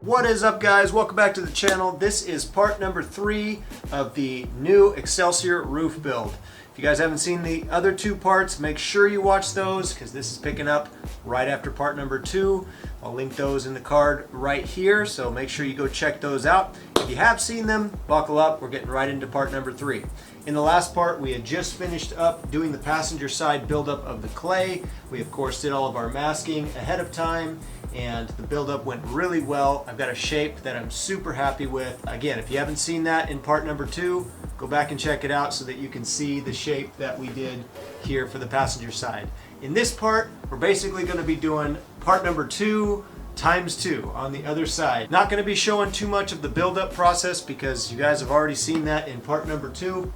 What is up, guys? Welcome back to the channel. This is part number 3 of the new Excelsior roof build. If you guys haven't seen the other 2 parts, make sure you watch those because this is picking up right after part number 2. I'll link those in the card right here, so make sure you go check those out. If you have seen them, buckle up. We're getting right into part number 3. In the last part, we had just finished up doing the passenger side buildup of the clay. We, of course, did all of our masking ahead of time, and the buildup went really well. I've got a shape that I'm super happy with. Again, if you haven't seen that in part number 2, go back and check it out so that you can see the shape that we did here for the passenger side. In this part, we're basically going to be doing part number 2 times 2 on the other side. Not going to be showing too much of the buildup process because you guys have already seen that in part number 2.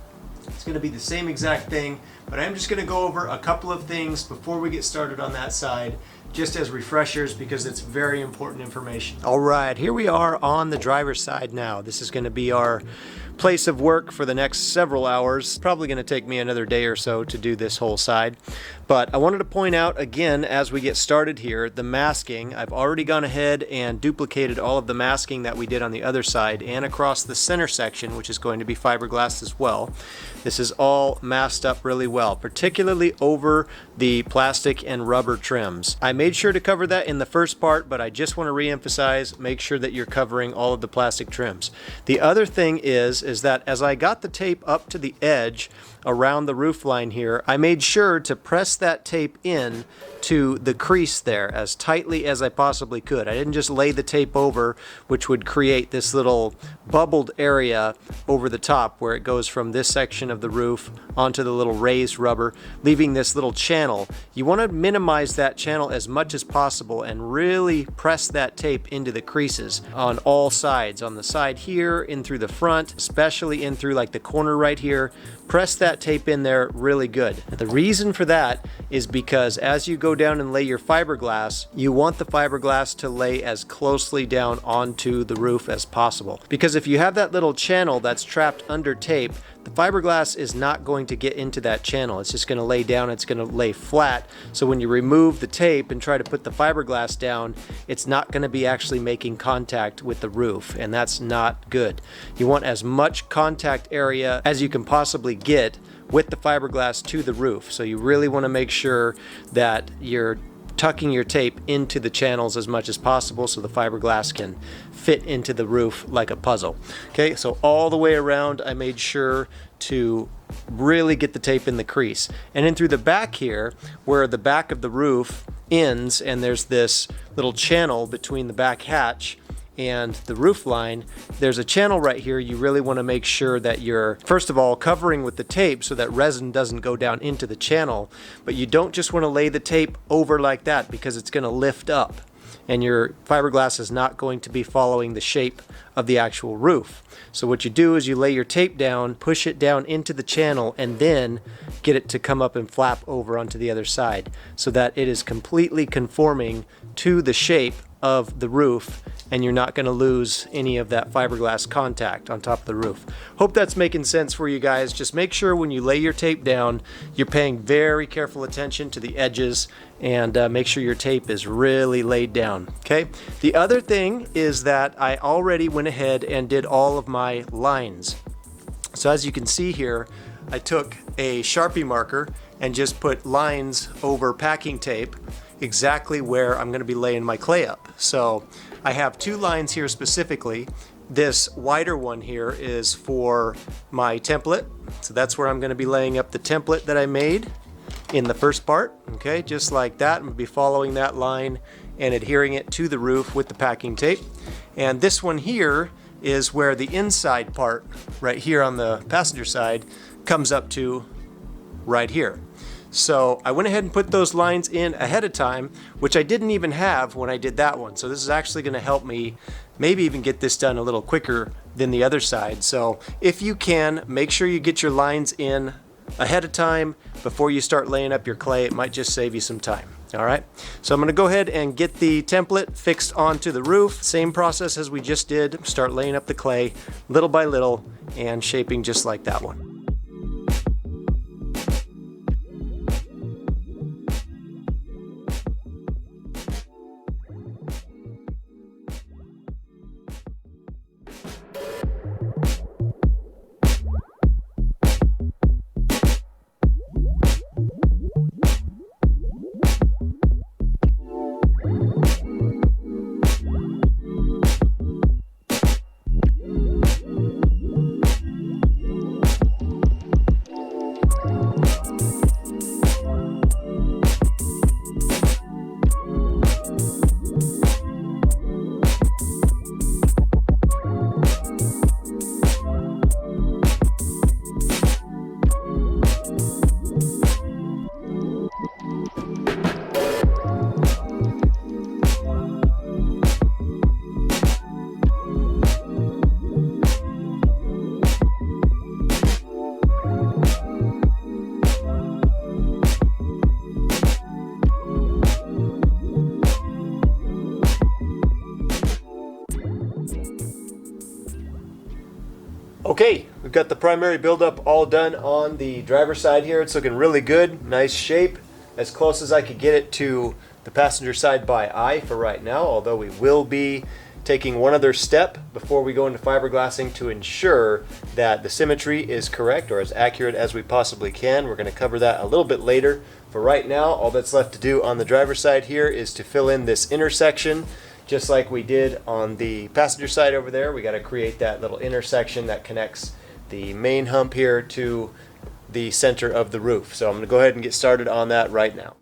It's going to be the same exact thing, but I'm just going to go over a couple of things before we get started on that side, just as refreshers because it's very important information. All right, here we are on the driver's side now. This is going to be our place of work for the next several hours. Probably going to take me another day or so to do this whole side. But I wanted to point out again as we get started here, the masking. I've already gone ahead and duplicated all of the masking that we did on the other side and across the center section, which is going to be fiberglass as well. This is all masked up really well, particularly over the plastic and rubber trims. I made sure to cover that in the first part, but I just want to re-emphasize, make sure that you're covering all of the plastic trims. The other thing is that as I got the tape up to the edge around the roof line here, I made sure to press that tape in to the crease there as tightly as I possibly could. I didn't just lay the tape over, which would create this little bubbled area over the top where it goes from this section of the roof onto the little raised rubber, leaving this little channel. You want to minimize that channel as much as possible and really press that tape into the creases on all sides, on the side here, in through the front, especially in through like the corner right here. Press that tape in there really good. The reason for that is because as you go down and lay your fiberglass, you want the fiberglass to lay as closely down onto the roof as possible. Because if you have that little channel that's trapped under tape, the fiberglass is not going to get into that channel. It's just going to lay down, it's going to lay flat. So when you remove the tape and try to put the fiberglass down, it's not going to be actually making contact with the roof, and that's not good. You want as much contact area as you can possibly get with the fiberglass to the roof. So you really want to make sure that you're tucking your tape into the channels as much as possible so the fiberglass can fit into the roof like a puzzle. Okay, so all the way around I made sure to really get the tape in the crease. And then through the back here, where the back of the roof ends and there's this little channel between the back hatch and the roof line, there's a channel right here. You really want to make sure that you're, first of all, covering with the tape so that resin doesn't go down into the channel, but you don't just want to lay the tape over like that because it's going to lift up and your fiberglass is not going to be following the shape of the actual roof. So what you do is you lay your tape down, push it down into the channel, and then get it to come up and flap over onto the other side so that it is completely conforming to the shape of the roof and you're not going to lose any of that fiberglass contact on top of the roof. Hope that's making sense for you guys. Just make sure when you lay your tape down, you're paying very careful attention to the edges and make sure your tape is really laid down. Okay. The other thing is that I already went ahead and did all of my lines. So as you can see here, I took a Sharpie marker and just put lines over packing tape exactly where I'm going to be laying my clay up. So I have 2 lines here specifically. This wider one here is for my template. So that's where I'm going to be laying up the template that I made in the first part. Okay, just like that. I'm going to be following that line and adhering it to the roof with the packing tape. And this one here is where the inside part right here on the passenger side comes up to right here. So I went ahead and put those lines in ahead of time, which I didn't even have when I did that one. So this is actually going to help me maybe even get this done a little quicker than the other side. So if you can, make sure you get your lines in ahead of time before you start laying up your clay. It might just save you some time. All right, so I'm going to go ahead and get the template fixed onto the roof. Same process as we just did. Start laying up the clay little by little and shaping just like that one. got the primary buildup all done on the driver's side here. It's looking really good, nice shape, as close as I could get it to the passenger side by eye for right now, although we will be taking one other step before we go into fiberglassing to ensure that the symmetry is correct or as accurate as we possibly can. We're going to cover that a little bit later. For right now, all that's left to do on the driver's side here is to fill in this intersection, just like we did on the passenger side over there. We got to create that little intersection that connects the main hump here to the center of the roof. So I'm going to go ahead and get started on that right now.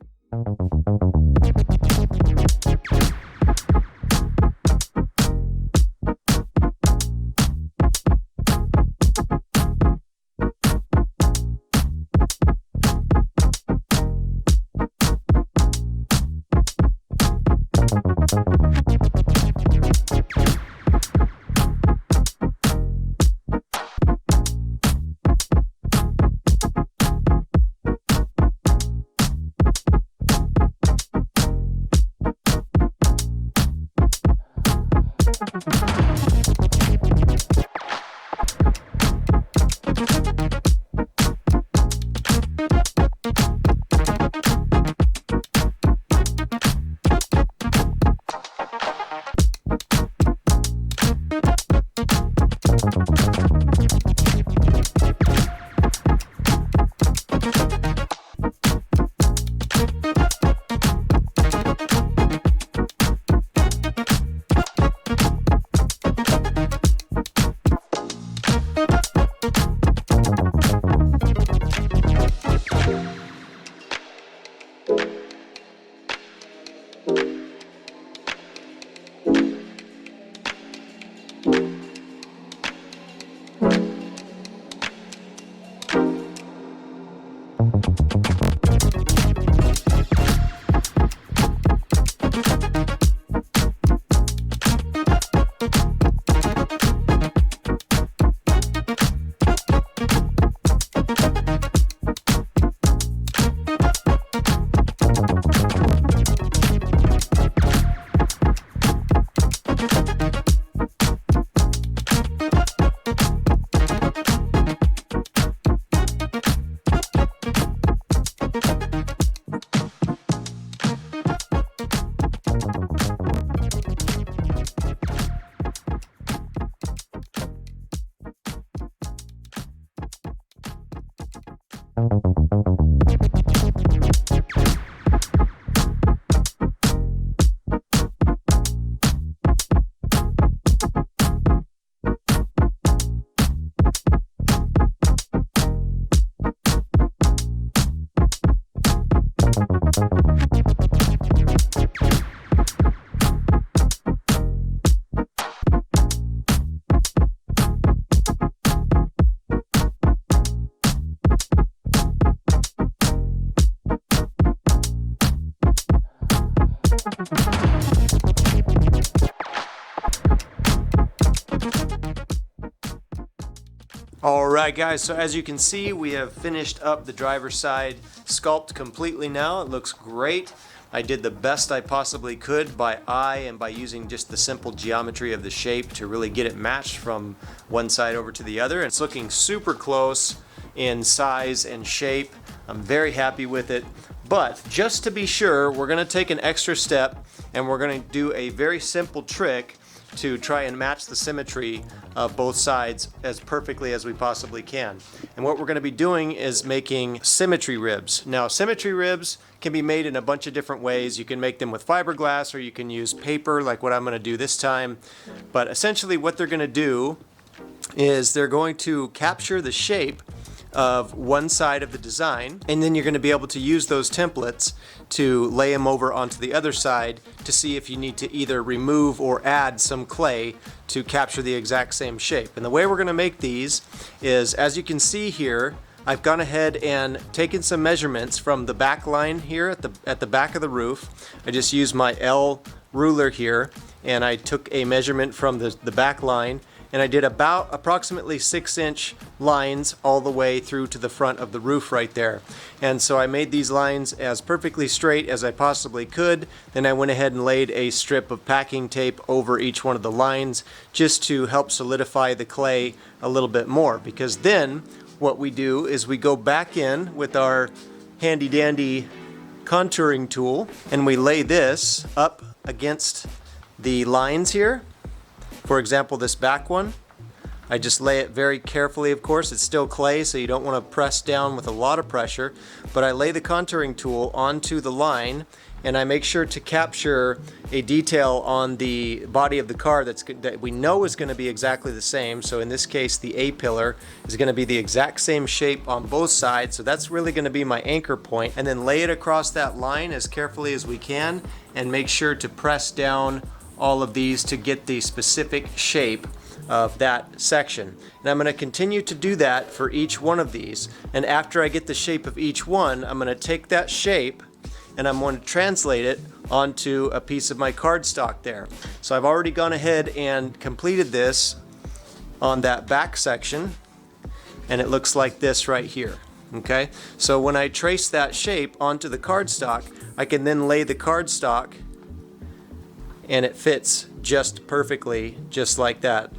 Alright guys, so as you can see, we have finished up the driver's side sculpt completely now. It looks great. I did the best I possibly could by eye and by using just the simple geometry of the shape to really get it matched from one side over to the other. It's looking super close in size and shape. I'm very happy with it. But just to be sure, we're going to take an extra step and we're going to do a very simple trick to try and match the symmetry of both sides as perfectly as we possibly can. And what we're going to be doing is making symmetry ribs. Now, symmetry ribs can be made in a bunch of different ways. You can make them with fiberglass or you can use paper like what I'm going to do this time. But essentially what they're going to do is they're going to capture the shape of one side of the design, and then you're going to be able to use those templates to lay them over onto the other side to see if you need to either remove or add some clay to capture the exact same shape. And the way we're going to make these is, as you can see here, I've gone ahead and taken some measurements from the back line here at the back of the roof. I just used my L ruler here and I took a measurement from the back line, and I did about approximately 6-inch lines all the way through to the front of the roof right there. And so I made these lines as perfectly straight as I possibly could. Then I went ahead and laid a strip of packing tape over each one of the lines just to help solidify the clay a little bit more, because then what we do is we go back in with our handy dandy contouring tool and we lay this up against the lines here. For example, this back one, I just lay it very carefully. Of course, it's still clay, so you don't want to press down with a lot of pressure, but I lay the contouring tool onto the line and I make sure to capture a detail on the body of the car that we know is going to be exactly the same. So in this case, the A-pillar is going to be the exact same shape on both sides. So that's really going to be my anchor point. And then lay it across that line as carefully as we can and make sure to press down all of these to get the specific shape of that section. And I'm going to continue to do that for each one of these. And after I get the shape of each one, I'm going to take that shape and I'm going to translate it onto a piece of my cardstock there. So I've already gone ahead and completed this on that back section, and it looks like this right here. Okay, so when I trace that shape onto the cardstock, I can then lay the cardstock and it fits just perfectly, just like that.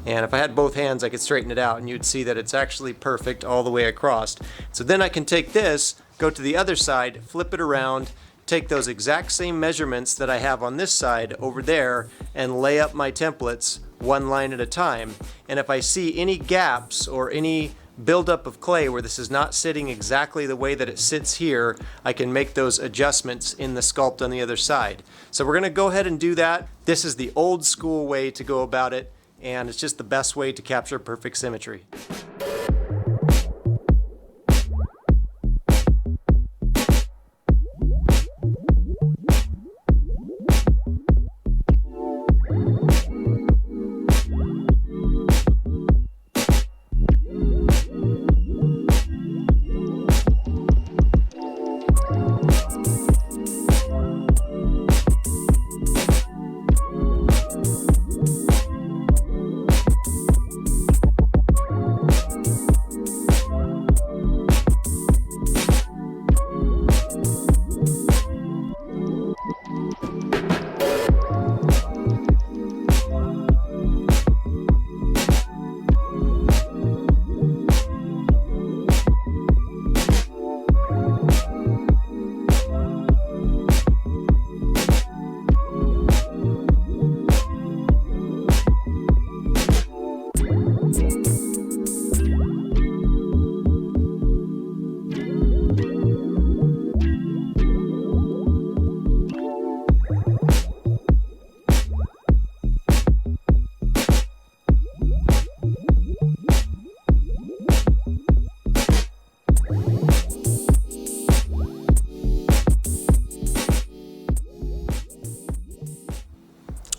And if I had both hands, I could straighten it out and you'd see that it's actually perfect all the way across. So then I can take this, go to the other side, flip it around, take those exact same measurements that I have on this side over there and lay up my templates one line at a time. And if I see any gaps or any buildup of clay where this is not sitting exactly the way that it sits here, I can make those adjustments in the sculpt on the other side. So we're going to go ahead and do that. This is the old school way to go about it, and it's just the best way to capture perfect symmetry.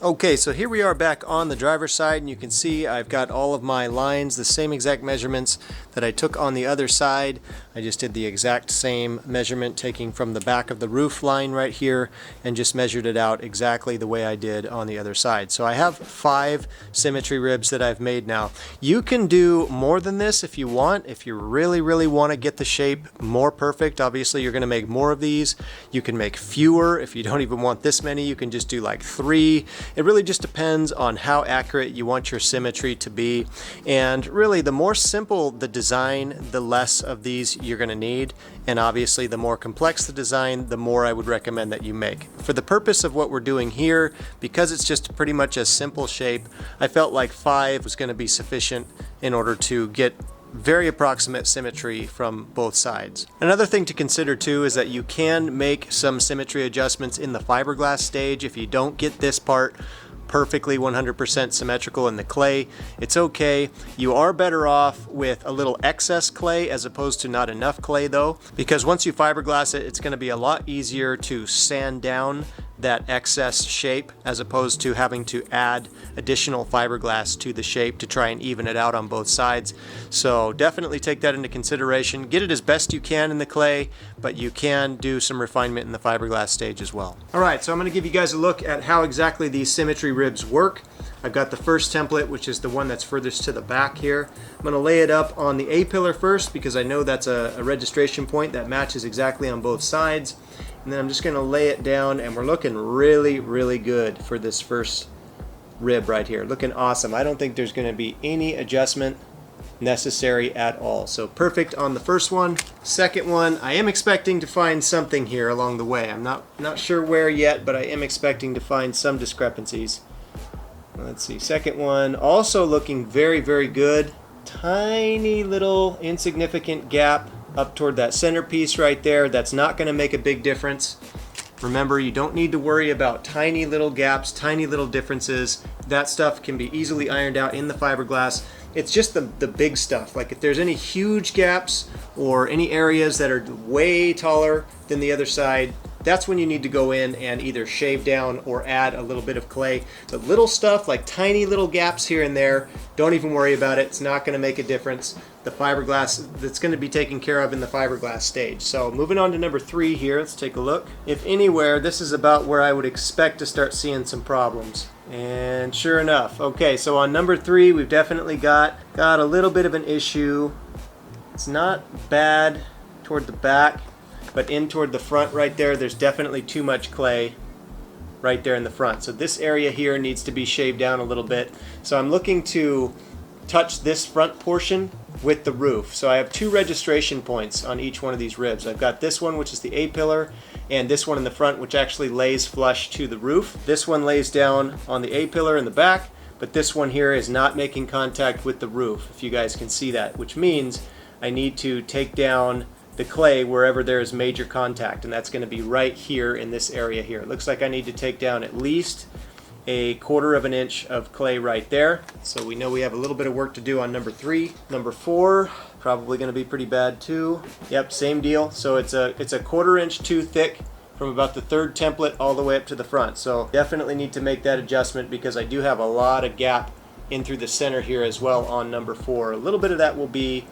Okay, so here we are back on the driver's side, and you can see I've got all of my lines, the same exact measurements that I took on the other side. I just did the exact same measurement, taking from the back of the roof line right here and just measured it out exactly the way I did on the other side. So I have 5 symmetry ribs that I've made now. You can do more than this if you want. If you really want to get the shape more perfect, obviously you're going to make more of these. You can make fewer. If you don't even want this many, you can just do like 3. It really just depends on how accurate you want your symmetry to be. And really, the more simple the design, the less of these you're going to need. And obviously, the more complex the design, the more I would recommend that you make. For the purpose of what we're doing here, because it's just pretty much a simple shape, I felt like 5 was going to be sufficient in order to get very approximate symmetry from both sides. Another thing to consider too is that you can make some symmetry adjustments in the fiberglass stage. If you don't get this part perfectly 100% symmetrical in the clay, it's okay. You are better off with a little excess clay as opposed to not enough clay though, because once you fiberglass it, it's going to be a lot easier to sand down that excess shape as opposed to having to add additional fiberglass to the shape to try and even it out on both sides. So definitely take that into consideration. Get it as best you can in the clay, but you can do some refinement in the fiberglass stage as well. Alright, so I'm going to give you guys a look at how exactly these symmetry ribs work. I've got the first template, which is the one that's furthest to the back here. I'm going to lay it up on the A-pillar first because I know that's a registration point that matches exactly on both sides. And then I'm just going to lay it down, and we're looking really, really good for this first rib right here. Looking awesome. I don't think there's going to be any adjustment necessary at all. So perfect on the first one. Second one, I am expecting to find something here along the way. I'm not sure where yet, but I am expecting to find some discrepancies. Let's see, second one, also looking very, very good. Tiny little insignificant gap up toward that centerpiece right there. That's not going to make a big difference. Remember, you don't need to worry about tiny little gaps, tiny little differences. That stuff can be easily ironed out in the fiberglass. It's just the big stuff. Like if there's any huge gaps or any areas that are way taller than the other side, that's when you need to go in and either shave down or add a little bit of clay. The little stuff, like tiny little gaps here and there, don't even worry about it. It's not going to make a difference. The fiberglass, that's going to be taken care of in the fiberglass stage. So moving on to number 3 here, let's take a look. If anywhere, this is about where I would expect to start seeing some problems. And sure enough, okay, so on number 3, we've definitely got a little bit of an issue. It's not bad toward the back, but in toward the front right there, there's definitely too much clay right there in the front. So this area here needs to be shaved down a little bit. So I'm looking to touch this front portion with the roof. So I have 2 registration points on each one of these ribs. I've got this one, which is the A-pillar, and this one in the front, which actually lays flush to the roof. This one lays down on the A-pillar in the back, but this one here is not making contact with the roof, if you guys can see that, which means I need to take down the clay wherever there is major contact, and that's going to be right here in this area here. It looks like I need to take down at least a 1/4 of an inch of clay right there. So we know we have a little bit of work to do on number 3. Number 4, probably going to be pretty bad too. Yep, same deal. So it's a 1/4 inch too thick from about the 3rd template all the way up to the front. So definitely need to make that adjustment because I do have a lot of gap in through the center here as well on number 4. A little bit of that will be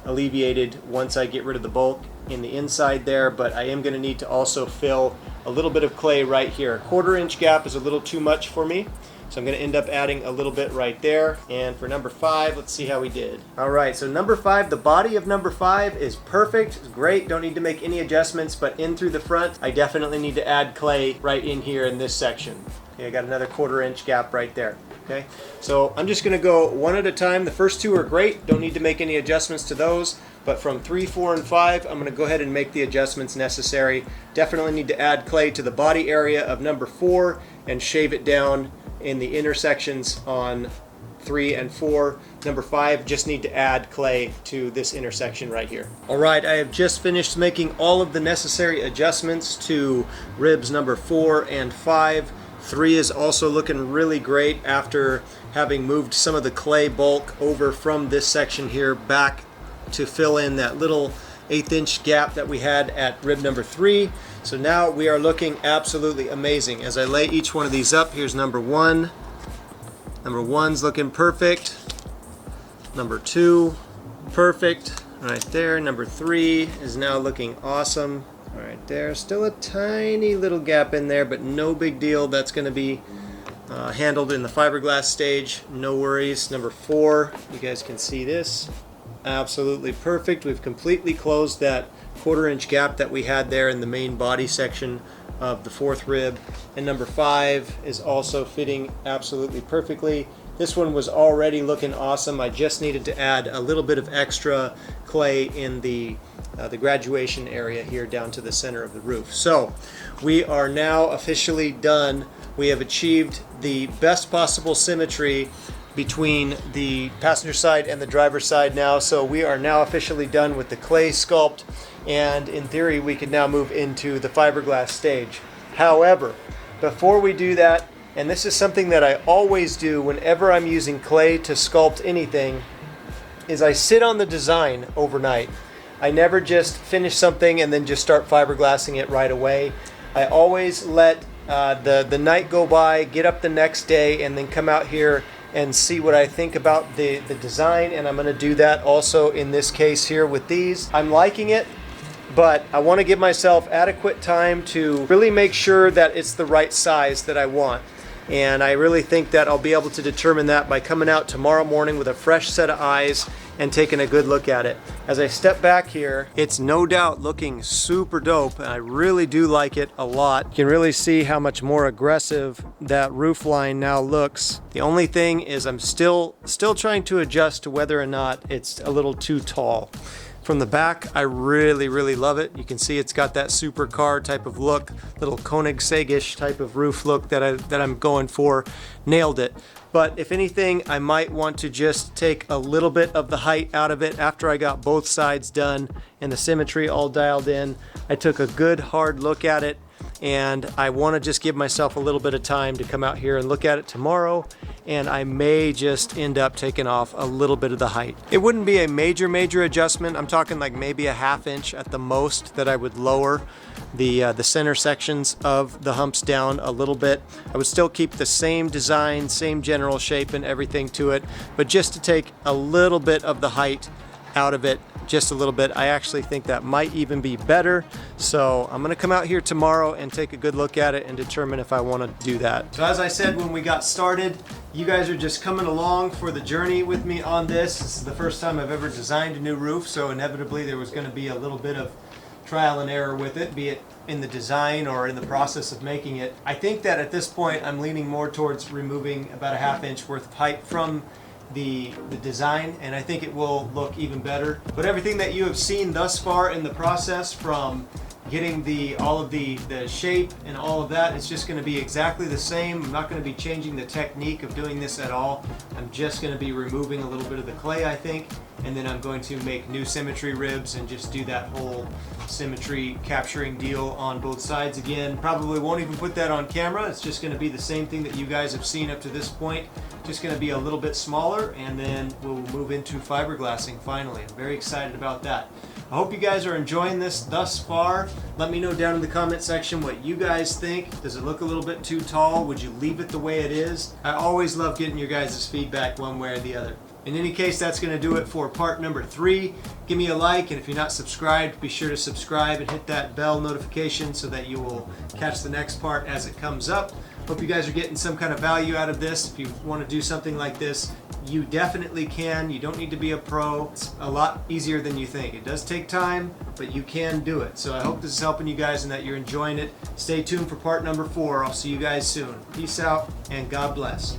alleviated once I get rid of the bulk in the inside there, but I am going to need to also fill a little bit of clay right here. A 1/4 inch gap is a little too much for me, so I'm going to end up adding a little bit right there. And for number 5, let's see how we did. Alright, so number 5, the body of number 5 is perfect. It's great, don't need to make any adjustments, but in through the front, I definitely need to add clay right in here in this section. Okay, I got another 1/4 inch gap right there. Okay, so I'm just going to go one at a time. The first 2 are great, don't need to make any adjustments to those, but from 3, 4, and 5, I'm going to go ahead and make the adjustments necessary. Definitely need to add clay to the body area of number 4 and shave it down in the intersections on 3 and 4. Number 5, just need to add clay to this intersection right here. Alright, I have just finished making all of the necessary adjustments to ribs number 4 and 5. 3 is also looking really great after having moved some of the clay bulk over from this section here back to fill in that little 1/8 inch gap that we had at rib number 3. So now we are looking absolutely amazing. As I lay each one of these up, here's number 1. Number 1's looking perfect. Number 2, perfect. Right there. Number 3 is now looking awesome. Right there, still a tiny little gap in there, but no big deal. That's going to be handled in the fiberglass stage. No worries. Number 4, you guys can see this. Absolutely perfect. We've completely closed that 1/4 inch gap that we had there in the main body section of the 4th rib. And number 5 is also fitting absolutely perfectly. This one was already looking awesome. I just needed to add a little bit of extra clay in the graduation area here down to the center of the roof. So we are now officially done. We have achieved the best possible symmetry between the passenger side and the driver's side now. So we are now officially done with the clay sculpt, and in theory we can now move into the fiberglass stage. However, before we do that, and this is something that I always do whenever I'm using clay to sculpt anything, is I sit on the design overnight. I never just finish something and then just start fiberglassing it right away. I always let the night go by, get up the next day, and then come out here and see what I think about the design, and I'm going to do that also in this case here with these. I'm liking it, but I want to give myself adequate time to really make sure that it's the right size that I want. And I really think that I'll be able to determine that by coming out tomorrow morning with a fresh set of eyes and taking a good look at it. As I step back here, it's no doubt looking super dope, and I really do like it a lot. You can really see how much more aggressive that roof line now looks. The only thing is I'm still trying to adjust to whether or not it's a little too tall. From the back, I really love it. You can see it's got that supercar type of look, little Koenigsegg-ish type of roof look that I'm going for. Nailed it. But if anything, I might want to just take a little bit of the height out of it after I got both sides done and the symmetry all dialed in. I took a good hard look at it, and I want to just give myself a little bit of time to come out here and look at it tomorrow, and I may just end up taking off a little bit of the height. It wouldn't be a major adjustment. I'm talking like maybe a ½ inch at the most that I would lower the center sections of the humps down a little bit. I would still keep the same design, same general shape and everything to it, but just to take a little bit of the height out of it, just a little bit. I actually think that might even be better. So I'm gonna come out here tomorrow and take a good look at it and determine if I wanna do that. So as I said when we got started, you guys are just coming along for the journey with me on this. This is the first time I've ever designed a new roof, so inevitably there was gonna be a little bit of trial and error with it, be it in the design or in the process of making it. I think that at this point I'm leaning more towards removing about a ½ inch worth of height from the design, and I think it will look even better. But everything that you have seen thus far in the process, from getting all of the shape and all of that, it's just going to be exactly the same. I'm not going to be changing the technique of doing this at all. I'm just going to be removing a little bit of the clay, I think, and then I'm going to make new symmetry ribs and just do that whole symmetry capturing deal on both sides again. Probably won't even put that on camera. It's just going to be the same thing that you guys have seen up to this point, just going to be a little bit smaller, and then we'll move into fiberglassing finally. I'm very excited about that. I hope you guys are enjoying this thus far. Let me know down in the comment section what you guys think. Does it look a little bit too tall? Would you leave it the way it is? I always love getting your guys' feedback one way or the other. In any case, that's going to do it for part number 3. Give me a like, and if you're not subscribed, be sure to subscribe and hit that bell notification so that you will catch the next part as it comes up. Hope you guys are getting some kind of value out of this. If you want to do something like this, you definitely can. You don't need to be a pro. It's a lot easier than you think. It does take time, but you can do it. So I hope this is helping you guys and that you're enjoying it. Stay tuned for part number 4. I'll see you guys soon. Peace out, and God bless.